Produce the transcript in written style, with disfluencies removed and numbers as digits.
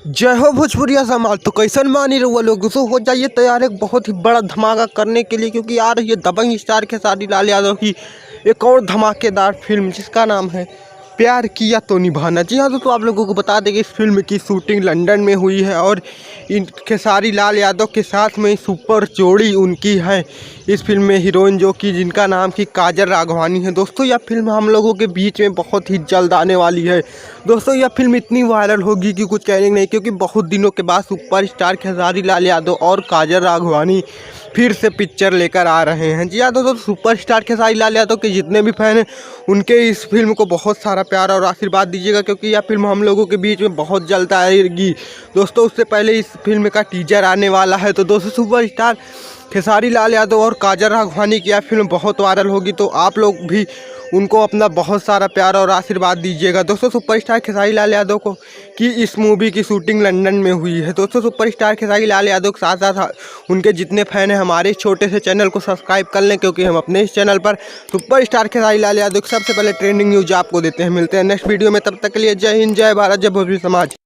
जय हो भोजपुरिया समाज। तो कैसन मानी रहुआ लोग दोस्तों, हो जाइए तैयार एक बहुत ही बड़ा धमाका करने के लिए, क्योंकि आ रही है दबंग स्टार खेसारी लाल यादव की एक और धमाकेदार फिल्म जिसका नाम है प्यार किया तो निभाना। जी हाँ दोस्तों, आप लोगों को बता दें कि इस फिल्म की शूटिंग लंदन में हुई है और इन खेसारी लाल यादव के साथ में सुपर जोड़ी उनकी है इस फिल्म में हीरोइन, जो कि जिनका नाम की काजल राघवानी है। दोस्तों यह फिल्म हम लोगों के बीच में बहुत ही जल्द आने वाली है। दोस्तों यह फिल्म इतनी वायरल होगी कि कुछ कहने नहीं, क्योंकि बहुत दिनों के बाद सुपरस्टार खेसारी लाल यादव और काजल राघवानी फिर से पिक्चर लेकर आ रहे हैं। जी हाँ दोस्तों, सुपरस्टार खेसारी लाल यादव के जितने भी फैन हैं उनके इस फिल्म को बहुत सारा प्यार और आशीर्वाद दीजिएगा, क्योंकि यह फिल्म हम लोगों के बीच में बहुत जल्द आएगी। दोस्तों उससे पहले इस फिल्म का टीजर आने वाला है। तो दोस्तों सुपरस्टार खेसारी लाल यादव और काजल राघवानी की यह फिल्म बहुत वायरल होगी, तो आप लोग भी उनको अपना बहुत सारा प्यार और आशीर्वाद दीजिएगा। दोस्तों सुपरस्टार खेसारी लाल यादव को की इस मूवी की शूटिंग लंदन में हुई है। दोस्तों सुपरस्टार खेसारी लाल यादव के साथ साथ उनके जितने फैन हैं हमारे छोटे से चैनल को सब्सक्राइब कर लें, क्योंकि हम अपने इस चैनल पर सुपरस्टार खेसारी लाल यादव सबसे पहले ट्रेंडिंग न्यूज आपको देते हैं। मिलते हैं नेक्स्ट वीडियो में, तब तक के लिए जय हिंद, जय भारत, जय भोजपुरी समाज।